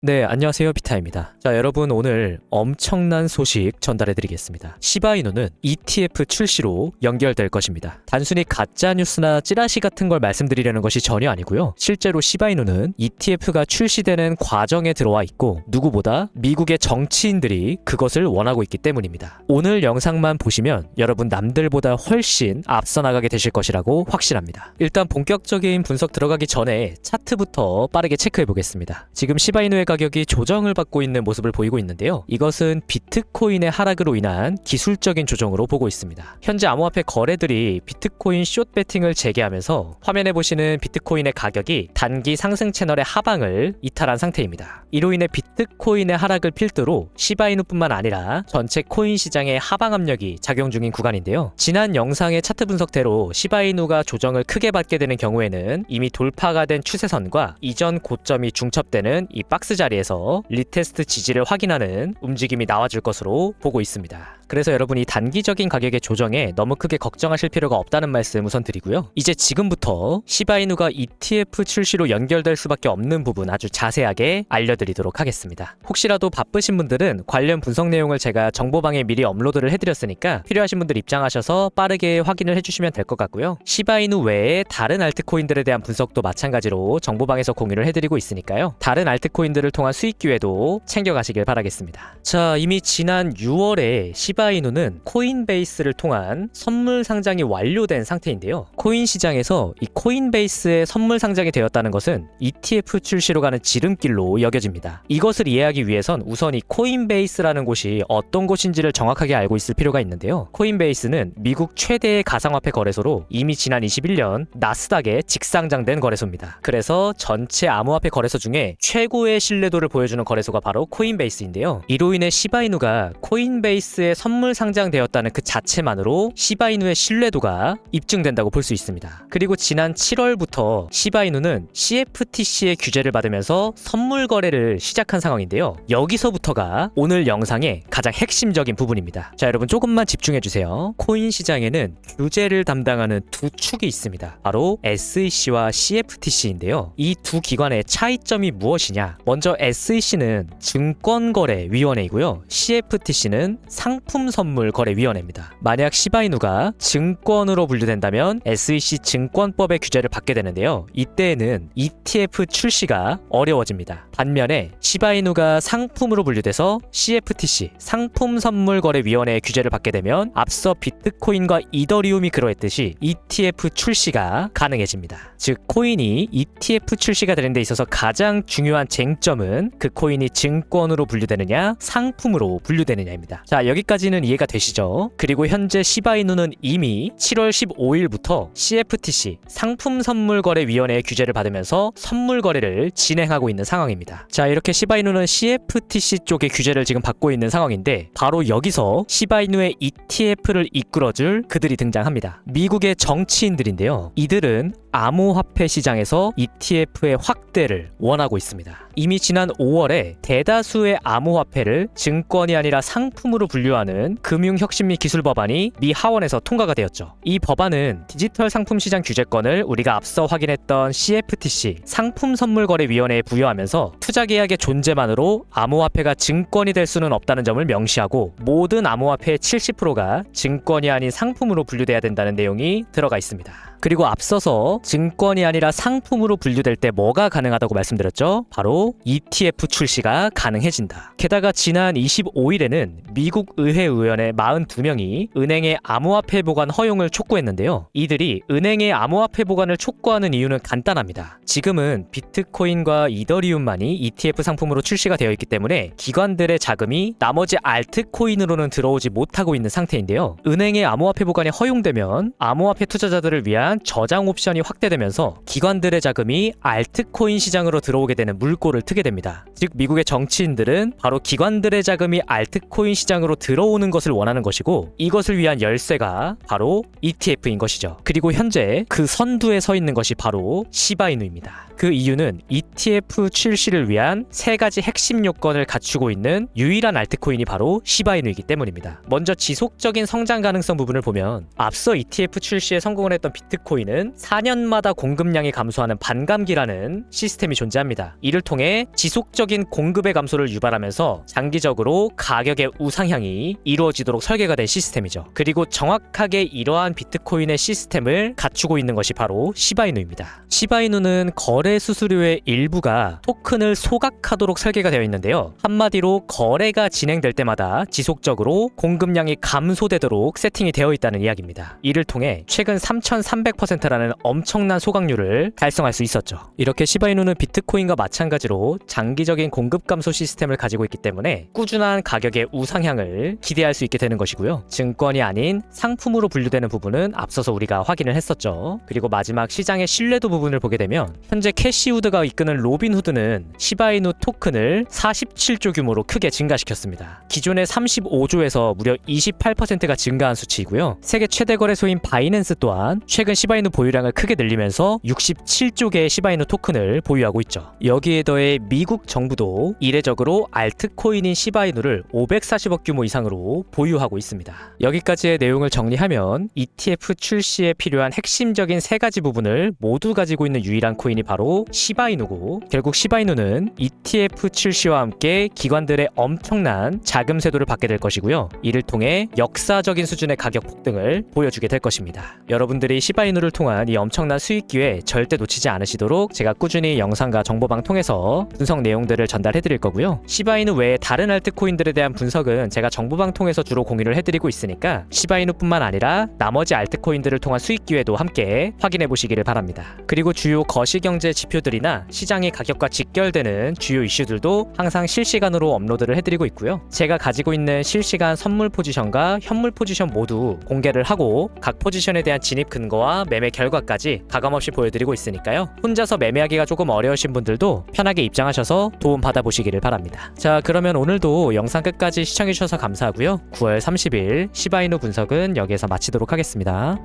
네, 안녕하세요. 비타입니다. 자, 여러분 오늘 엄청난 소식 전달해드리겠습니다. 시바이누는 ETF 출시로 연결될 것입니다. 단순히 가짜뉴스나 찌라시 같은 걸 말씀드리려는 것이 전혀 아니고요. 실제로 시바이누는 ETF가 출시되는 과정에 들어와 있고 누구보다 미국의 정치인들이 그것을 원하고 있기 때문입니다. 오늘 영상만 보시면 여러분 남들보다 훨씬 앞서 나가게 되실 것이라고 확신합니다. 일단 본격적인 분석 들어가기 전에 차트부터 빠르게 체크해 보겠습니다. 지금 시바이누의 가격이 조정을 받고 있는 모습을 보이고 있는데요. 이것은 비트코인의 하락으로 인한 기술적인 조정으로 보고 있습니다. 현재 암호화폐 거래들이 비트코인 숏 배팅을 재개하면서 화면에 보시는 비트코인의 가격이 단기 상승 채널의 하방을 이탈한 상태입니다. 이로 인해 비트코인의 하락을 필두로 시바이누뿐만 아니라 전체 코인 시장의 하방 압력이 작용 중인 구간인데요. 지난 영상의 차트 분석대로 시바이누가 조정을 크게 받게 되는 경우에는 이미 돌파가 된 추세선과 이전 고점이 중첩되는 이 박스 자리에서 리테스트 지지를 확인하는 움직임이 나와줄 것으로 보고 있습니다. 그래서 여러분이 단기적인 가격의 조정에 너무 크게 걱정하실 필요가 없다는 말씀 우선 드리고요. 이제 지금부터 시바이누가 ETF 출시로 연결될 수밖에 없는 부분 아주 자세하게 알려드리도록 하겠습니다. 혹시라도 바쁘신 분들은 관련 분석 내용을 제가 정보방에 미리 업로드를 해드렸으니까 필요하신 분들 입장하셔서 빠르게 확인을 해주시면 될 것 같고요. 시바이누 외에 다른 알트코인들에 대한 분석도 마찬가지로 정보방에서 공유를 해드리고 있으니까요. 다른 알트코인들을 통한 수익 기회도 챙겨가시길 바라겠습니다. 자, 이미 지난 6월에 시바이누는 코인베이스를 통한 선물 상장이 완료된 상태인데요. 코인 시장에서 이 코인베이스의 선물 상장이 되었다는 것은 ETF 출시로 가는 지름길로 여겨집니다. 이것을 이해하기 위해선 우선 이 코인베이스라는 곳이 어떤 곳인지를 정확하게 알고 있을 필요가 있는데요. 코인베이스는 미국 최대의 가상화폐 거래소로 이미 지난 21년 나스닥에 직상장된 거래소입니다. 그래서 전체 암호화폐 거래소 중에 최고의 신뢰도를 보여주는 거래소가 바로 코인베이스인데요. 이로 인해 시바이누가 코인베이스에 선물 상장되었다는 그 자체만으로 시바이누의 신뢰도가 입증된다고 볼 수 있습니다. 그리고 지난 7월부터 시바이누는 CFTC의 규제를 받으면서 선물 거래를 시작한 상황인데요. 여기서부터가 오늘 영상의 가장 핵심적인 부분입니다. 자, 여러분 조금만 집중해주세요. 코인 시장에는 규제를 담당하는 두 축이 있습니다. 바로 SEC와 CFTC인데요. 이 두 기관의 차이점이 무엇이냐? 먼저 SEC는 증권거래위원회이고요. CFTC는 상품선물거래위원회입니다. 만약 시바이누가 증권으로 분류된다면 SEC 증권법의 규제를 받게 되는데요. 이때에는 ETF 출시가 어려워집니다. 반면에 시바이누가 상품으로 분류돼서 CFTC 상품선물거래위원회의 규제를 받게 되면 앞서 비트코인과 이더리움이 그러했듯이 ETF 출시가 가능해집니다. 즉 코인이 ETF 출시가 되는 데 있어서 가장 중요한 쟁점은 그 코인이 증권으로 분류되느냐 상품으로 분류되느냐입니다. 자, 여기까지는 이해가 되시죠? 그리고 현재 시바이누는 이미 7월 15일부터 CFTC 상품선물거래위원회의 규제를 받으면서 선물 거래를 진행하고 있는 상황입니다. 자, 이렇게 시바이누는 CFTC 쪽의 규제를 지금 받고 있는 상황인데 바로 여기서 시바이누의 ETF를 이끌어줄 그들이 등장합니다. 미국의 정치인들인데요. 이들은 암호화폐 시장에서 ETF의 확대를 원하고 있습니다. 이미 지난 5월에 대다수의 암호화폐를 증권이 아니라 상품으로 분류하는 금융혁신 및 기술 법안이 미 하원에서 통과가 되었죠. 이 법안은 디지털 상품 시장 규제권을 우리가 앞서 확인했던 CFTC 상품선물거래위원회에 부여하면서 투자계약의 존재만으로 암호화폐가 증권이 될 수는 없다는 점을 명시하고 모든 암호화폐의 70%가 증권이 아닌 상품으로 분류돼야 된다는 내용이 들어가 있습니다. 그리고 앞서서 증권이 아니라 상품으로 분류될 때 뭐가 가능하다고 말씀드렸죠? 바로 ETF 출시가 가능해진다. 게다가 지난 25일에는 미국 의회 의원의 42명이 은행의 암호화폐 보관 허용을 촉구했는데요. 이들이 은행의 암호화폐 보관을 촉구하는 이유는 간단합니다. 지금은 비트코인과 이더리움만이 ETF 상품으로 출시가 되어 있기 때문에 기관들의 자금이 나머지 알트코인으로는 들어오지 못하고 있는 상태인데요. 은행의 암호화폐 보관이 허용되면 암호화폐 투자자들을 위한 저장 옵션이 확대되면서 기관들의 자금이 알트코인 시장으로 들어오게 되는 물꼬를 트게 됩니다. 즉 미국의 정치인들은 바로 기관들의 자금이 알트코인 시장으로 들어오는 것을 원하는 것이고 이것을 위한 열쇠가 바로 ETF인 것이죠. 그리고 현재 그 선두에 서 있는 것이 바로 시바이누입니다. 그 이유는 ETF 출시를 위한 세 가지 핵심 요건을 갖추고 있는 유일한 알트코인이 바로 시바이누이기 때문입니다. 먼저 지속적인 성장 가능성 부분을 보면 앞서 ETF 출시에 성공을 했던 비트코인 비트코인은 4년마다 공급량이 감소하는 반감기라는 시스템이 존재합니다. 이를 통해 지속적인 공급의 감소를 유발하면서 장기적으로 가격의 우상향이 이루어지도록 설계가 된 시스템이죠. 그리고 정확하게 이러한 비트코인의 시스템을 갖추고 있는 것이 바로 시바이누입니다. 시바이누는 거래 수수료의 일부가 토큰을 소각하도록 설계가 되어 있는데요. 한마디로 거래가 진행될 때마다 지속적으로 공급량이 감소되도록 세팅이 되어 있다는 이야기입니다. 이를 통해 최근 3300%라는 엄청난 소각률을 달성할 수 있었죠. 이렇게 시바이누는 비트코인과 마찬가지로 장기적인 공급 감소 시스템을 가지고 있기 때문에 꾸준한 가격의 우상향을 기대할 수 있게 되는 것이고요. 증권이 아닌 상품으로 분류되는 부분은 앞서서 우리가 확인을 했었죠. 그리고 마지막 시장의 신뢰도 부분을 보게 되면 현재 캐시우드가 이끄는 로빈후드는 시바이누 토큰을 47조 규모로 크게 증가시켰습니다. 기존의 35조에서 무려 28%가 증가한 수치이고요. 세계 최대 거래소인 바이낸스 또한 최근 시바이누 보유량을 크게 늘리면서 67조 개의 시바이누 토큰을 보유하고 있죠. 여기에 더해 미국 정부도 이례적으로 알트코인인 시바이누를 540억 규모 이상으로 보유하고 있습니다. 여기까지의 내용을 정리하면 ETF 출시에 필요한 핵심적인 세 가지 부분을 모두 가지고 있는 유일한 코인이 바로 시바이누고, 결국 시바이누는 ETF 출시와 함께 기관들의 엄청난 자금 쇄도를 받게 될 것이고요. 이를 통해 역사적인 수준의 가격 폭등을 보여주게 될 것입니다. 여러분들이 시바이누를 통한 이 엄청난 수익 기회 절대 놓치지 않으시도록 제가 꾸준히 영상과 정보방 통해서 분석 내용들을 전달해 드릴 거고요. 시바이누 외에 다른 알트코인들에 대한 분석은 제가 정보방 통해서 주로 공유를 해드리고 있으니까 시바이누뿐만 아니라 나머지 알트코인들을 통한 수익 기회도 함께 확인해 보시기를 바랍니다. 그리고 주요 거시경제 지표들이나 시장의 가격과 직결되는 주요 이슈들도 항상 실시간으로 업로드를 해드리고 있고요. 제가 가지고 있는 실시간 선물 포지션과 현물 포지션 모두 공개를 하고 각 포지션에 대한 진입 근거와 매매 결과까지 가감없이 보여드리고 있으니까요. 혼자서 매매하기가 조금 어려우신 분들도 편하게 입장하셔서 도움 받아보시기를 바랍니다. 자, 그러면 오늘도 영상 끝까지 시청해주셔서 감사하고요. 9월 30일 시바이누 분석은 여기에서 마치도록 하겠습니다.